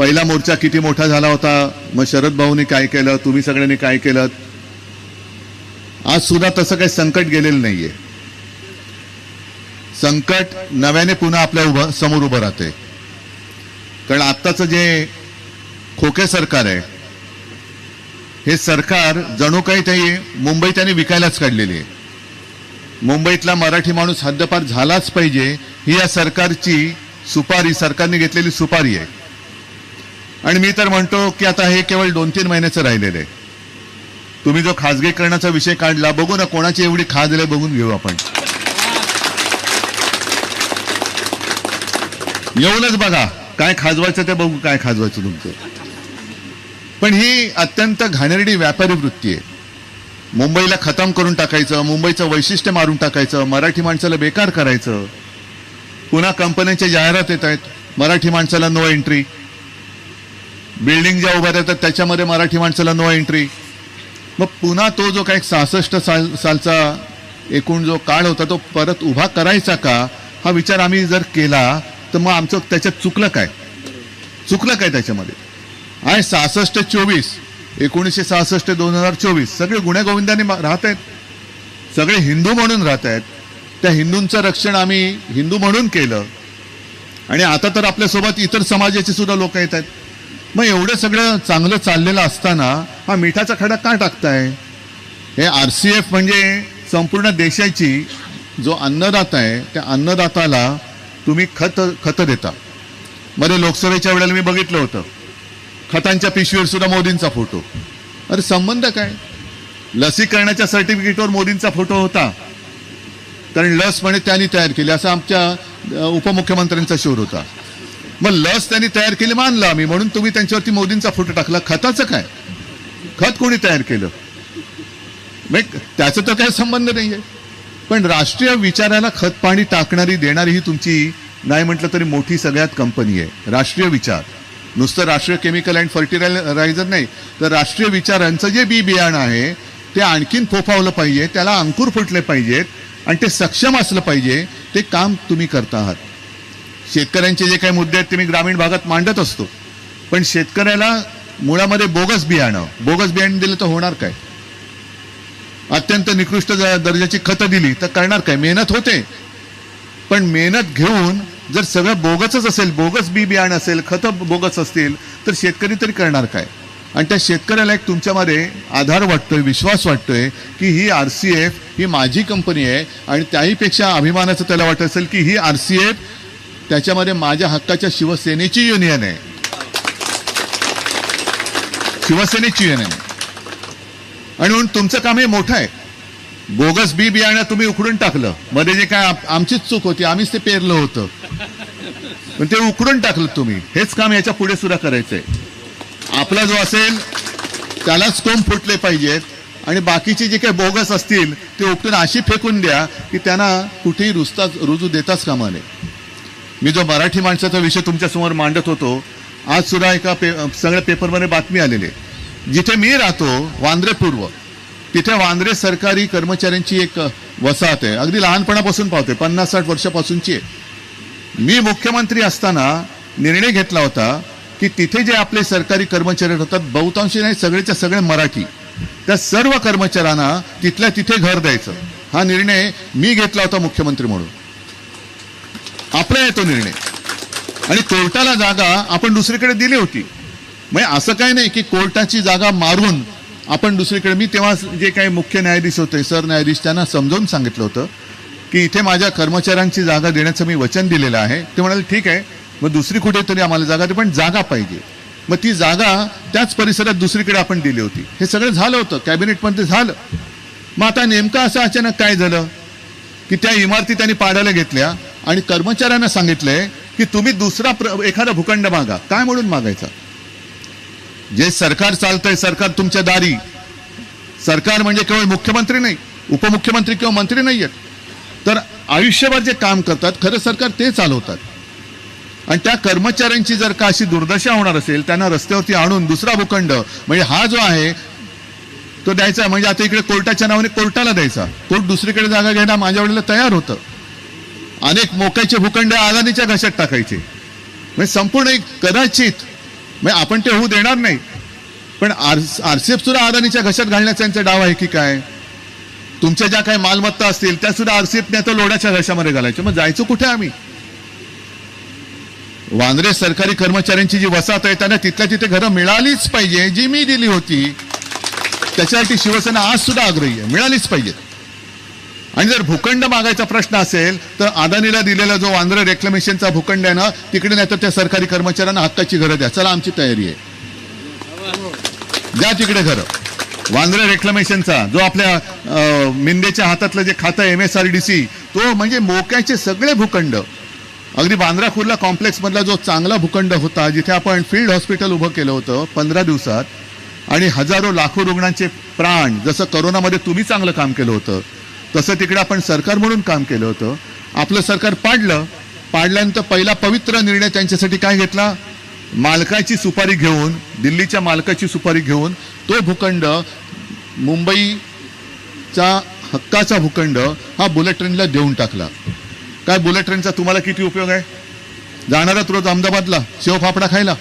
पहिला मोर्चा किती मोठा झाला होता, मग शरद भाऊनी काय केलं, तुम्ही सगळ्यांनी काय केलं. आज सुद्धा तसं काही संकट गेलेलं नाहीये. संकट नव्याने पुन्हा आपल्या समोर उभं राहते. कारण आत्ताचं जे खोके सरकार आहे, हे सरकार जणू काही ते मुंबई त्यांनी विकायलाच काढलेली आहे. मुंबईतला मराठी माणूस हद्दपार झालाच पाहिजे ही या सरकारची सुपारी, सरकारने घेतलेली सुपारी आहे. आणि मी तर म्हणतो की आता हे केवळ 2-3 महिन्याचं राहिलेलं आहे. तुम्ही जो खाजगीकरणाचा विषय काढला, बघू ना कोणाची एवढी खाजले बघून घेऊ आपण. येऊनच बघा काय खाजवायचं ते बघू, काय खाजवायचं तुमचं. पण ही अत्यंत घाणेरडी व्यापारी वृत्ती आहे. मुंबईला खतम करून टाकायचं, मुंबईचं वैशिष्ट्य मारून टाकायचं, मराठी माणसाला बेकार करायचं. पुन्हा कंपन्यांच्या जाहिरात येत आहेत, मराठी माणसाला नो एंट्री. बिल्डिंग ज्या उभ्या राहतात त्याच्यामध्ये मराठी माणसाला नो एंट्री. मग पुन्हा तो जो काही 66 सालचा एकूण जो काळ होता तो परत उभा करायचा का, हा विचार आम्ही जर केला तर मग आमचं त्याच्यात चुकलं काय त्याच्यामध्ये. आहे 66-24, 1966 2024 सगळे गुण्यागोविंदाने राहत आहेत, सगळे हिंदू म्हणून राहत आहेत. त्या हिंदूंचं रक्षण आम्ही हिंदू म्हणून केलं. आणि आता तर आपल्यासोबत इतर समाजाचे सुद्धा लोक येत आहेत. मग एवढं सगळं चांगलं चाललेलं असताना हा मिठाचा खडा का टाकताय. हे RCF म्हणजे संपूर्ण देशाची जो अन्नदाता आहे, त्या अन्नदाताला तुम्ही खत देता. मध्ये लोकसभेच्या वेळेला मी बघितलं होतं खतांच्या पिशवीवर सुद्धा मोदींचा फोटो. अरे संबंध काय. लसीकरणाच्या सर्टिफिकेटवर मोदींचा फोटो होता, कारण लस म्हणे त्यांनी तयार केली असा आमच्या उपमुख्यमंत्र्यांचा शोध होता. मग लस त्यांनी तयार केली मानलं आम्ही, म्हणून तुम्ही त्यांच्यावरती मोदींचा फोटो टाकला. खताचं काय, खत कोणी तयार केलं, मग त्याचा तर काही संबंध नाहीये. पण राष्ट्रीय विचाराला खत पाणी टाकणारी देणारी ही तुमची नाही म्हटलं तरी मोठी सगळ्यात कंपनी आहे. राष्ट्रीय विचार, नुसतं राष्ट्रीय केमिकल अँड फर्टिलायझर नाही, तर राष्ट्रीय विचारांचं जे बियाणं आहे ते आणखीन फोफावलं पाहिजे, त्याला अंकुर फुटले पाहिजेत आणि ते सक्षम असलं पाहिजे. ते काम तुम्ही करता आहात. शेतकऱ्यांचे जे काही मुद्दे आहेत ते मी ग्रामीण भागात मांडत असतो, पण शेतकऱ्याला मुळामध्ये बोगस बियाणं दिलं तर होणार काय. अत्यंत निकृष्ट दर्जाची खतं दिली तर करणार काय. मेहनत होते, पण मेहनत घेऊन जर सगळं बोगसच असेल, बोगस बियाणं असेल, खतं बोगस असतील तर शेतकरी तरी करणार काय. आणि त्या शेतकऱ्याला एक तुमच्यामध्ये आधार वाटतोय, विश्वास वाटतोय की ही RCF ही माझी कंपनी आहे. आणि त्याहीपेक्षा अभिमानाचं त्याला वाटत असेल की ही RCF त्याच्यामध्ये माझ्या हक्काच्या शिवसेनेची युनियन आहे, शिवसेनेची युनियन आहे. आणि म्हणून तुमचं काम हे मोठं आहे. बोगस बियाणं तुम्ही उकडून टाकलं, मध्ये जे काय आमचीच चूक होती, आम्हीच ते पेरलं होतं, पण ते उकडून टाकलं तुम्ही. हेच काम याच्या पुढे सुद्धा करायचंय. आपला जो असेल त्यालाच कोंब फुटले पाहिजेत आणि बाकीचे जे काही बोगस असतील ते उपटून अशी फेकून द्या की त्यांना कुठेही रुजू देताच कामा नये. मी जो मराठी माणसाचा विषय तुमच्या समोर मांडत होतो, आज सुद्धा एका सगळ्या पेपरमध्ये बातमी आलेली आहे. जिथे मी राहतो वांद्रे पूर्व, तिथे वांद्रे सरकारी कर्मचाऱ्यांची एक वसाहत आहे. अगदी लहानपणापासून पाहते, 50-60 वर्षापासूनची आहे. मी मुख्यमंत्री असताना निर्णय घेतला होता की तिथे जे आपले सरकारी कर्मचारी होतात, बहुतांशी नाही सगळेच्या सगळे मराठी, त्या सर्व कर्मचाऱ्यांना तिथल्या तिथे घर द्यायचं. हा निर्णय मी घेतला होता मुख्यमंत्री म्हणून. आपला आहे तो निर्णय. आणि कोर्टाला जागा आपण दुसरीकडे दिली होती. म्हणजे असं काही नाही की कोर्टाची जागा मारून आपण दुसरीकडे. मी तेव्हा जे काही मुख्य न्यायाधीश होते, सरन्यायाधीश, त्यांना समजावून सांगितलं होतं की इथे माझ्या कर्मचाऱ्यांची जागा देण्याचं मी वचन दिलेलं आहे. ते म्हणाले ठीक आहे, मग दुसरी कुठेतरी आम्हाला जागा दे, पण जागा पाहिजे. मग ती जागा त्याच परिसरात दुसरीकडे आपण दिली होती. हे सगळं झालं होतं, कॅबिनेटमध्ये झालं. मग आता नेमकं असं अचानक काय झालं की त्या इमारती त्यांनी पाडायला घेतल्या आणि कर्मचाऱ्यांना सांगितलंय की तुम्ही दुसरा एखादा भूखंड मागा. काय म्हणून मागायचा. जे सरकार चालतंय, सरकार तुमच्या दारी. सरकार म्हणजे केवळ मुख्यमंत्री नाही, उपमुख्यमंत्री किंवा मंत्री नाही आहेत, तर आयुष्यभर जे काम करतात खरं सरकार ते चालवतात. आणि त्या कर्मचाऱ्यांची जर का अशी दुर्दशा होणार असेल, त्यांना रस्त्यावरती आणून दुसरा भूखंड म्हणजे हा जो आहे तो द्यायचा. म्हणजे आता इकडे कोर्टाच्या नावाने कोर्टाला द्यायचा, कोर्ट दुसरीकडे जागा घ्यायला माझ्या वडिला तयार होतं. अनेक मोक्याचे भूखंड अदानीच्या घशात टाकायचे. म्हणजे संपूर्ण एक कदाचित मग आपण ते होऊ देणार नाही. पण आरसीएफ सुद्धा अदानीच्या घशात घालण्याचा यांचा डाव आहे की काय? तुमच्या ज्या काही मालमत्ता असतील त्या सुद्धा आरसीएफने आता लोडाच्या घशामध्ये घालायच्या. मग जायचं कुठे आम्ही? वांद्रे सरकारी कर्मचाऱ्यांची जी वसाहत आहे त्यांना तिथल्या तिथे घरं मिळालीच पाहिजे, जी मी दिली होती. त्याच्यासाठी शिवसेना आज सुद्धा आग्रही आहे, मिळालीच पाहिजे. आणि जर भूखंड मागायचा प्रश्न असेल तर अदानीला दिलेला जो वांद्रे रेक्लेमेशनचा भूखंड आहे ना, तिकडे नाही तर त्या सरकारी कर्मचाऱ्यांना हक्काची घरं द्या. चला, आमची तयारी आहे, द्या तिकडे घरं. वांद्रे रेक्लेमेशनचा जो आपल्या मिंदेच्या हातातलं जे खातं MSRDC, तो म्हणजे मोक्याचे सगळे भूखंड, अगदी बांद्रा कुर्ला कॉम्प्लेक्स मधला जो चांगला भूखंड होता, जिथे आपण फील्ड हॉस्पिटल उभं केलं होतं 15 दिवसात, आणि हजारो लाखो रुग्णांचे प्राण, जसं करोनामध्ये तुम्ही चांगलं काम केलं होतं तसं तिकडे आपण सरकार म्हणून काम केलं होतं. आपलं सरकार पाडल्यानंतर पहिला पवित्र निर्णय त्यांच्यासाठी काय घेतला? मालकाची सुपारी घेऊन, दिल्लीच्या मालकाची सुपारी घेऊन तो भूखंड, मुंबईचा हक्काचा भूखंड हा बुलेट ट्रेनला देऊन टाकला. काय बुलेट ट्रेनचा तुम्हाला किती उपयोग आहे? जाणारात रोज अहमदाबादला शेवफाफडा खायला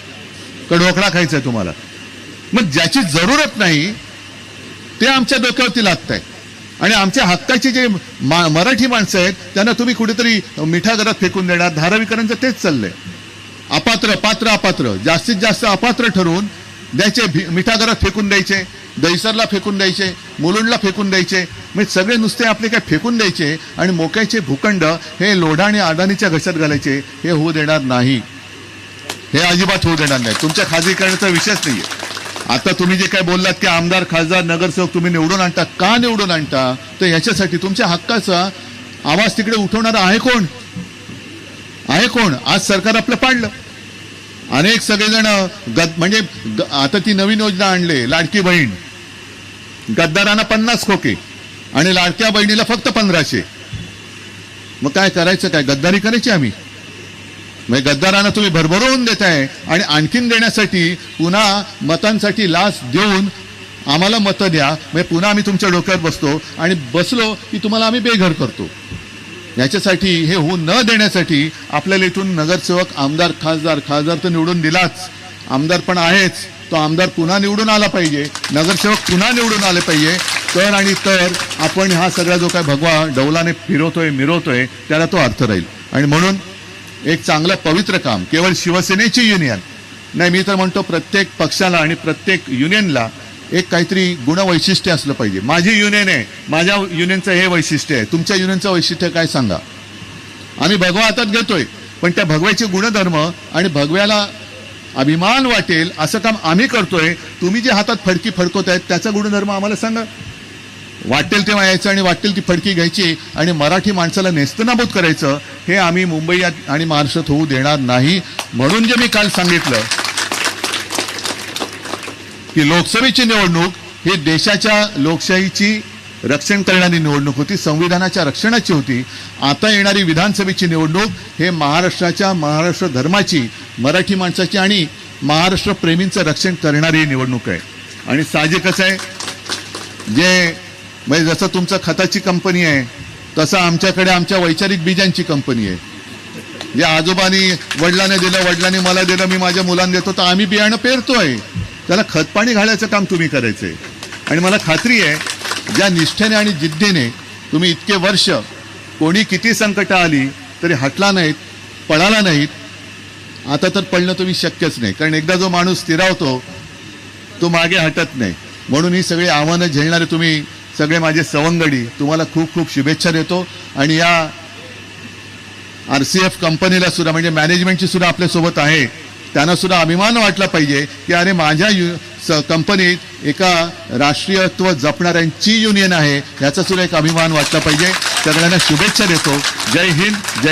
का ढोकळा खायचा आहे तुम्हाला? मग ज्याची जरूरत नाही ते आमच्या डोक्यावरती लागत आहे. आणि आमच्या हक्काची जे मराठी माणसं आहेत त्यांना तुम्ही कुठेतरी मिठागरात फेकून देणार. धारावीकरांचं तेच चाललंय. अपात्र, पात्र, अपात्र, जास्तीत जास्त अपात्र ठरवून द्यायचे, मिठागरात फेकून द्यायचे, दहिसरला फेकून द्यायचे, मुलुंडला फेकून द्यायचे. म्हणजे सगळे नुसते आपले काय फेकून द्यायचे आणि मोक्याचे भूखंड हे लोढा आणि अदानीच्या घशात घालायचे. हे होऊ देणार नाही, हे अजिबात होऊ देणार नाही. तुमच्या खाजगीकरणाचा विषयच नाहीये. आता तुम्ही जे काय बोललात की आमदार, खासदार, नगरसेवक तुम्ही निवडून आणता, का निवडून आणता? तर याच्यासाठी तुमच्या हक्काचा आवाज तिकडे उठवणारा आहे कोण? आहे कोण? आज सरकार आपलं पाडलं. अनेक सगळेजण म्हणजे आता ती नवीन योजना आणले, लाडकी बहीण. गद्दारांना 50 खोके आणि लाडक्या बहिणीला फक्त 1500. मग काय करायचं? काय गद्दारी करायची आम्ही? मग गद्दारांना तुम्ही भरभरून देताय आणि आणखीन देण्यासाठी पुन्हा मतांसाठी लाच देऊन आम्हाला मतं द्या. म्हणजे पुन्हा आम्ही तुमच्या डोक्यावर बसतो आणि बसलो की तुम्हाला आम्ही बेघर करतो. याच्यासाठी, हे होऊ न देण्यासाठी आपल्याला इथून नगरसेवक, आमदार, खासदार तर निवडून दिलाच, आमदार पण आहेच, तो आमदार पुन्हा निवडून आला पाहिजे, नगरसेवक पुन्हा निवडून आले पाहिजे. तर आपण हा सगळा जो काय भगवा डौलाने फिरवतोय, मिरवतोय, त्याला तो अर्थ राहील. आणि म्हणून एक चांगलं पवित्र काम, केवळ शिवसेनेची युनियन नाही, मी तर म्हणतो प्रत्येक पक्षाला आणि प्रत्येक युनियनला एक काहीतरी गुणवैशिष्ट्य असलं पाहिजे. माझी युनियन आहे, माझ्या युनियनचं हे वैशिष्ट्य आहे, तुमच्या युनियनचं वैशिष्ट्य काय सांगा? आम्ही भगवा हातात घेतोय, पण त्या भगव्याचे गुणधर्म आणि भगव्याला अभिमान वाटेल असं काम आम्ही करतोय. तुम्ही जे हातात फडकी फडकवतायत त्याचा गुणधर्म आम्हाला सांगा. वाटेल तेव्हा यायचं आणि वाटेल ती फडकी घ्यायची आणि मराठी माणसाला नेस्तनाबूत करायचं, हे आम्ही मुंबई आणि महाराष्ट्रात होऊ देणार नाही. म्हणून जे मी काल सांगितलं की लोकसभेची निवडणूक ही देशाच्या लोकशाहीची रक्षण करणारी निवडणूक होती, संविधानाच्या रक्षणाची होती. आता येणारी विधानसभेची निवडणूक हे महाराष्ट्र धर्माची, मराठी माणसाची आणि महाराष्ट्र प्रेमींचं रक्षण करणारी निवडणूक आहे. आणि साहजिकच आहे, म्हणजे जसं तुमचं खताची कंपनी आहे तसं आमच्याकडे आमच्या वैचारिक बीजांची कंपनी आहे. जे आजोबांनी वडिलांनी दिलं, वडिलांनी मला दिलं, मी माझ्या मुलांना देतो, तर आम्ही बियाणं पेरतोय, त्याला खतपाणी घालायचं काम तुम्ही करायचंय. आणि मला खात्री आहे, ज्या निष्ठेने आणि जिद्दीने तुम्ही इतके वर्ष, कोणी किती संकट आली तरी हटला नाहीत, पळाला नाहीत. आता तर पळणं तुम्ही शक्यच नाही, कारण एकदा जो माणूस स्थिरावतो तो मागे हटत नाही. म्हणून ही सगळी आव्हानं झेलणारे तुम्ही सगळे माझे सवंगडी, तुम्हाला खूप खूप शुभेच्छा देतो. आणि या आरसीएफ कंपनीला सुद्धा, म्हणजे मॅनेजमेंटची सुद्धा आपल्यासोबत आहे, त्यांना सुद्धा अभिमान वाटला पाहिजे की अरे माझ्या कंपनीत एका राष्ट्रीयत्व जपणाऱ्यांची युनियन आहे, याचा सुद्धा एक अभिमान वाटला पाहिजे. सगळ्यांना शुभेच्छा देतो. जय हिंद, जय